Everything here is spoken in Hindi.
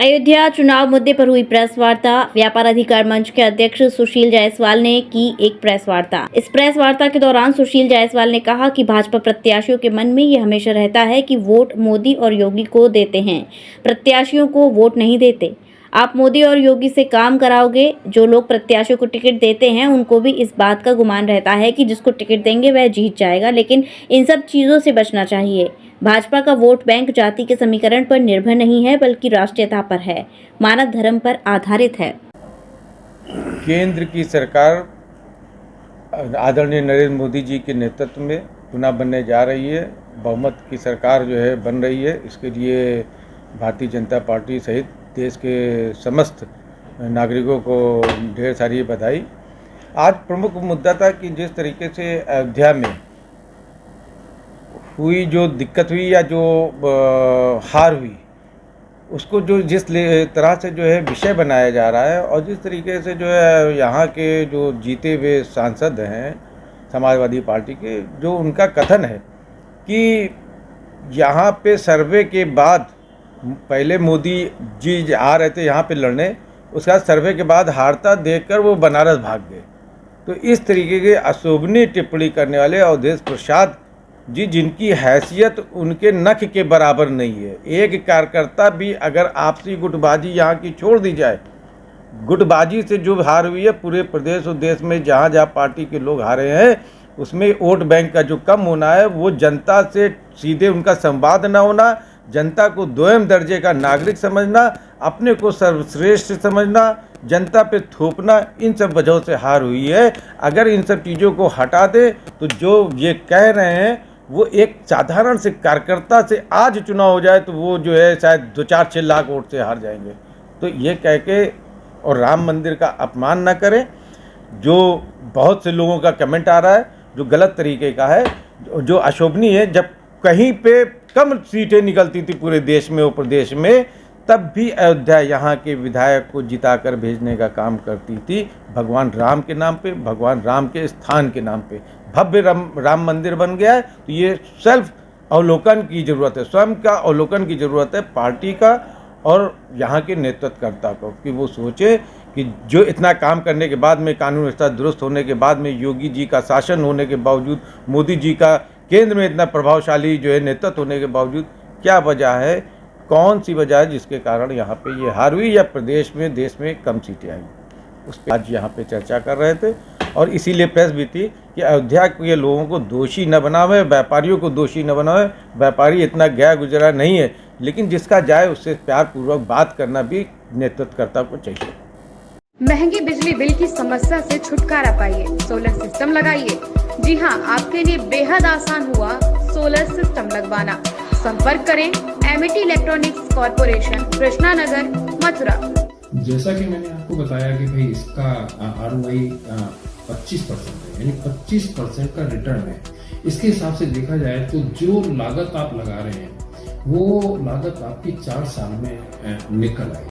अयोध्या चुनाव मुद्दे पर हुई प्रेस वार्ता। व्यापार अधिकार मंच के अध्यक्ष सुशील जायसवाल ने की एक प्रेस वार्ता। इस प्रेस वार्ता के दौरान सुशील जायसवाल ने कहा कि भाजपा प्रत्याशियों के मन में ये हमेशा रहता है कि वोट मोदी और योगी को देते हैं, प्रत्याशियों को वोट नहीं देते। आप मोदी और योगी से काम कराओगे। जो लोग प्रत्याशियों को टिकट देते हैं उनको भी इस बात का गुमान रहता है कि जिसको टिकट देंगे वह जीत जाएगा, लेकिन इन सब चीजों से बचना चाहिए। भाजपा का वोट बैंक जाति के समीकरण पर निर्भर नहीं है, बल्कि राष्ट्रीयता पर है, मानव धर्म पर आधारित है। केंद्र की सरकार आदरणीय नरेंद्र मोदी जी के नेतृत्व में चुनाव बनने जा रही है। बहुमत की सरकार जो है बन रही है। इसके लिए भारतीय जनता पार्टी सहित देश के समस्त नागरिकों को ढेर सारी बधाई। आज प्रमुख मुद्दा था कि जिस तरीके से अयोध्या में हुई जो दिक्कत हुई या जो हार हुई, उसको जो जिस तरह से जो है विषय बनाया जा रहा है और जिस तरीके से जो है यहाँ के जो जीते हुए सांसद हैं समाजवादी पार्टी के, जो उनका कथन है कि यहाँ पे सर्वे के बाद पहले मोदी जी आ रहे थे यहाँ पे लड़ने, उसके बाद सर्वे के बाद हारता देखकर वो बनारस भाग गए। तो इस तरीके के अशोभनीय टिप्पणी करने वाले अवधेश प्रसाद जी, जिनकी हैसियत उनके नख के बराबर नहीं है। एक कार्यकर्ता भी अगर आपसी गुटबाजी यहाँ की छोड़ दी जाए, गुटबाजी से जो हार हुई है पूरे प्रदेश और देश में जहाँ जहाँ पार्टी के लोग हारे हैं, उसमें वोट बैंक का जो कम होना है, वो जनता से सीधे उनका संवाद ना होना, जनता को दोयम दर्जे का नागरिक समझना, अपने को सर्वश्रेष्ठ समझना, जनता पे थोपना, इन सब वजहों से हार हुई है। अगर इन सब चीज़ों को हटा दे तो जो ये कह रहे हैं वो एक साधारण से कार्यकर्ता से आज चुनाव हो जाए तो वो जो है शायद 2-4-6 लाख वोट से हार जाएंगे। तो ये कह के और राम मंदिर का अपमान ना करें। जो बहुत से लोगों का कमेंट आ रहा है जो गलत तरीके का है, जो अशोभनीय है। जब कहीं पे कम सीटें निकलती थी पूरे देश में और प्रदेश में, तब भी अयोध्या यहाँ के विधायक को जिताकर भेजने का काम करती थी, भगवान राम के नाम पे, भगवान राम के स्थान के नाम पे। भव्य राम मंदिर बन गया है। तो ये सेल्फ अवलोकन की ज़रूरत है, स्वयं का अवलोकन की ज़रूरत है पार्टी का और यहाँ के नेतृत्वकर्ता को, कि वो सोचे कि जो इतना काम करने के बाद में, कानून व्यवस्था दुरुस्त होने के बाद में, योगी जी का शासन होने के बावजूद, मोदी जी का केंद्र में इतना प्रभावशाली जो है नेतृत्व होने के बावजूद, क्या वजह है, कौन सी वजह है जिसके कारण यहाँ पे ये हार हुई या प्रदेश में, देश में कम सीटें आई, उस पर आज यहाँ पे चर्चा कर रहे थे। और इसीलिए प्रेस भी थी कि अयोध्या के लोगों को दोषी न बनावे, व्यापारियों को दोषी न बनावे। व्यापारी इतना गया गुजरा नहीं है, लेकिन जिसका जाए उससे प्यारपूर्वक बात करना भी नेतृत्वकर्ता को चाहिए। महंगी बिजली बिल की समस्या से छुटकारा पाइए, सोलर सिस्टम लगाइए। जी हां, आपके लिए बेहद आसान हुआ सोलर सिस्टम लगवाना। संपर्क करें Amity electronics corporation, Krishna Nagar, Mathura. जैसा कि मैंने आपको बताया कि भाई इसका ROI 25% है, यानी 25% का रिटर्न है। इसके हिसाब से देखा जाए तो जो लागत आप लगा रहे हैं वो लागत आपकी 4 साल में निकल आएगी।